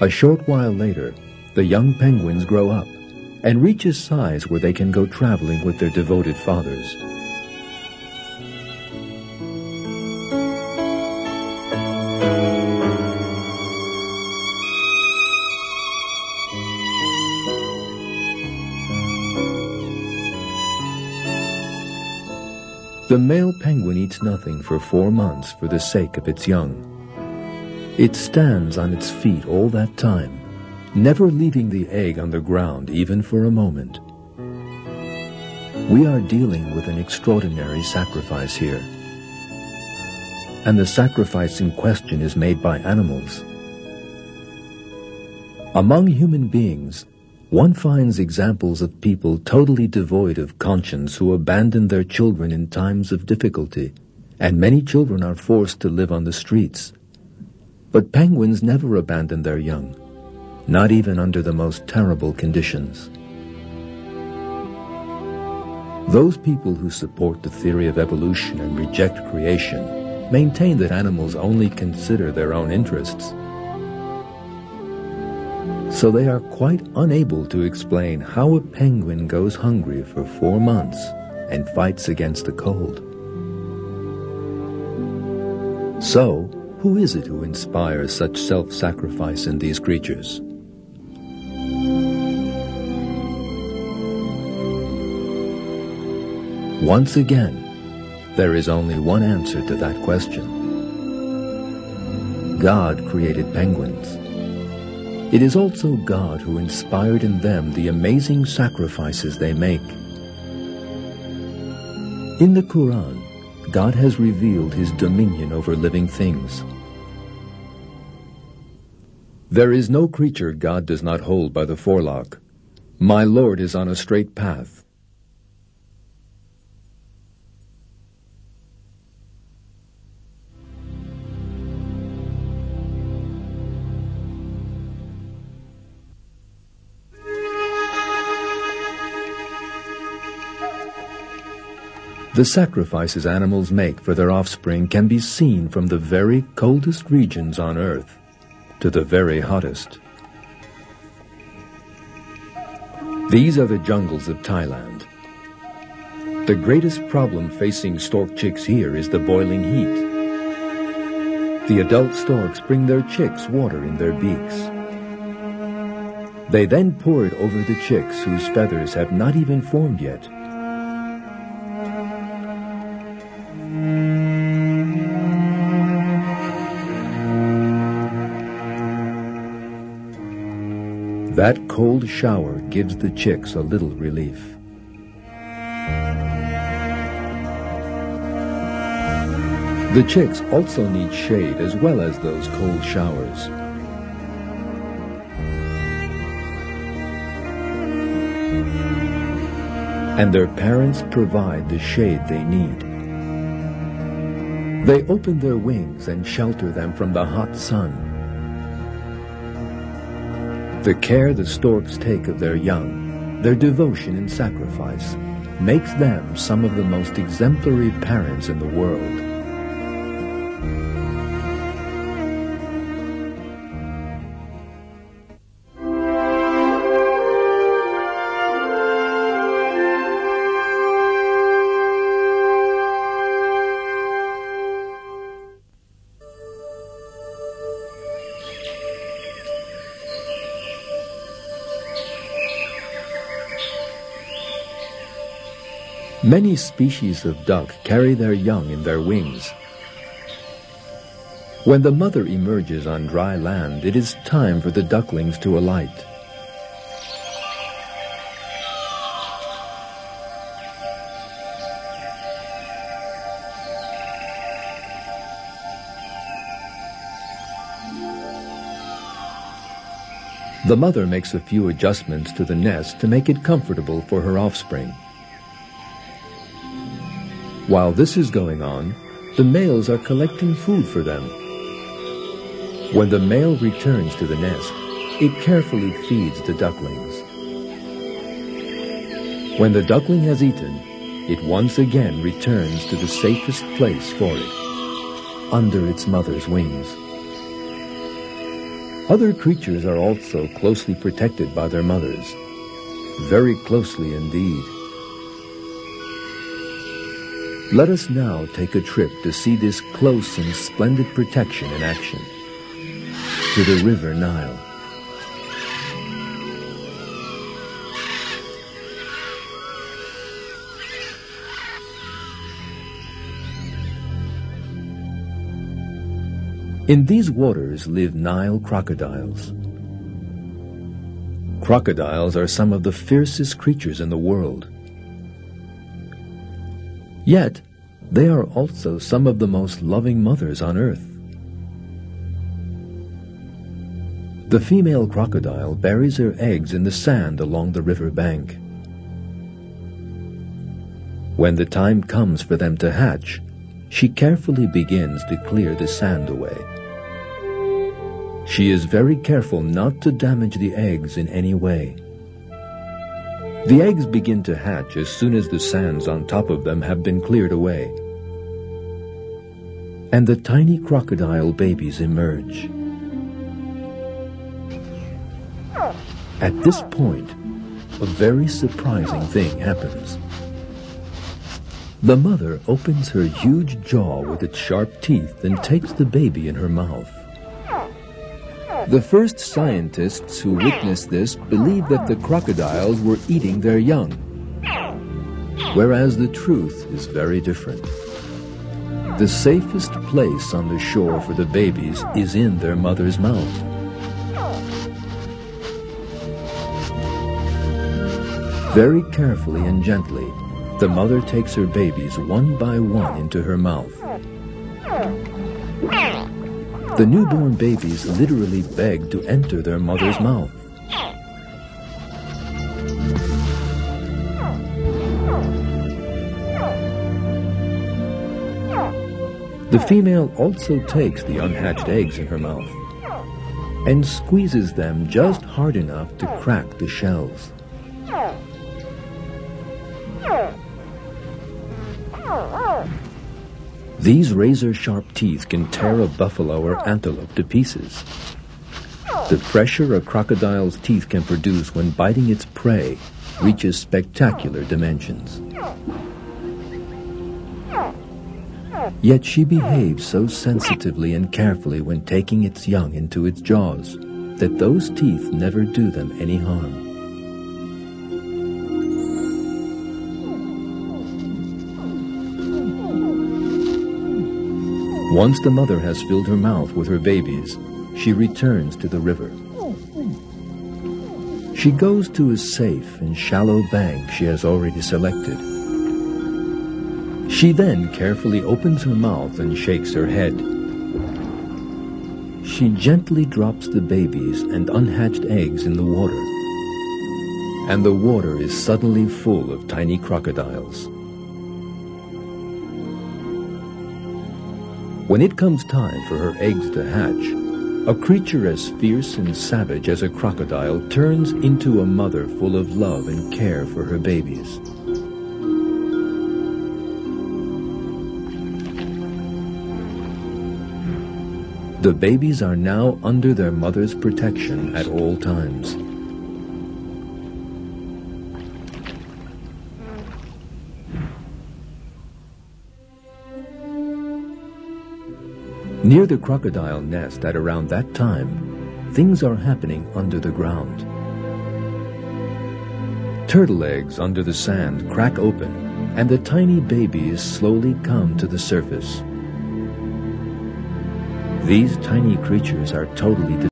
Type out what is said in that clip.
A short while later, the young penguins grow up and reach a size where they can go traveling with their devoted fathers. The male penguin eats nothing for 4 months for the sake of its young. It stands on its feet all that time, never leaving the egg on the ground even for a moment. We are dealing with an extraordinary sacrifice here. And the sacrifice in question is made by animals. Among human beings, one finds examples of people totally devoid of conscience who abandon their children in times of difficulty, and many children are forced to live on the streets. But penguins never abandon their young, not even under the most terrible conditions. Those people who support the theory of evolution and reject creation maintain that animals only consider their own interests. So they are quite unable to explain how a penguin goes hungry for 4 months and fights against the cold. So, who is it who inspires such self-sacrifice in these creatures? Once again, there is only one answer to that question. God created penguins. It is also God who inspired in them the amazing sacrifices they make. In the Quran, God has revealed His dominion over living things. There is no creature God does not hold by the forelock. My Lord is on a straight path. The sacrifices animals make for their offspring can be seen from the very coldest regions on Earth to the very hottest. These are the jungles of Thailand. The greatest problem facing stork chicks here is the boiling heat. The adult storks bring their chicks water in their beaks. They then pour it over the chicks whose feathers have not even formed yet. That cold shower gives the chicks a little relief. The chicks also need shade as well as those cold showers. And their parents provide the shade they need. They open their wings and shelter them from the hot sun. The care the storks take of their young, their devotion and sacrifice, makes them some of the most exemplary parents in the world. Many species of duck carry their young in their wings. When the mother emerges on dry land, it is time for the ducklings to alight. The mother makes a few adjustments to the nest to make it comfortable for her offspring. While this is going on, the males are collecting food for them. When the male returns to the nest, it carefully feeds the ducklings. When the duckling has eaten, it once again returns to the safest place for it, under its mother's wings. Other creatures are also closely protected by their mothers, very closely indeed. Let us now take a trip to see this close and splendid protection in action. To the river Nile. In these waters live Nile crocodiles. Crocodiles are some of the fiercest creatures in the world. Yet, they are also some of the most loving mothers on earth. The female crocodile buries her eggs in the sand along the river bank. When the time comes for them to hatch, she carefully begins to clear the sand away. She is very careful not to damage the eggs in any way. The eggs begin to hatch as soon as the sands on top of them have been cleared away. And the tiny crocodile babies emerge. At this point, a very surprising thing happens. The mother opens her huge jaw with its sharp teeth and takes the baby in her mouth. The first scientists who witnessed this believed that the crocodiles were eating their young, whereas the truth is very different. The safest place on the shore for the babies is in their mother's mouth. Very carefully and gently, the mother takes her babies one by one into her mouth. The newborn babies literally beg to enter their mother's mouth. The female also takes the unhatched eggs in her mouth and squeezes them just hard enough to crack the shells. These razor-sharp teeth can tear a buffalo or antelope to pieces. The pressure a crocodile's teeth can produce when biting its prey reaches spectacular dimensions. Yet she behaves so sensitively and carefully when taking its young into its jaws that those teeth never do them any harm. Once the mother has filled her mouth with her babies, she returns to the river. She goes to a safe and shallow bank she has already selected. She then carefully opens her mouth and shakes her head. She gently drops the babies and unhatched eggs in the water, and the water is suddenly full of tiny crocodiles. When it comes time for her eggs to hatch, a creature as fierce and savage as a crocodile turns into a mother full of love and care for her babies. The babies are now under their mother's protection at all times. Near the crocodile nest at around that time, things are happening under the ground. Turtle eggs under the sand crack open, and the tiny babies slowly come to the surface. These tiny creatures are totally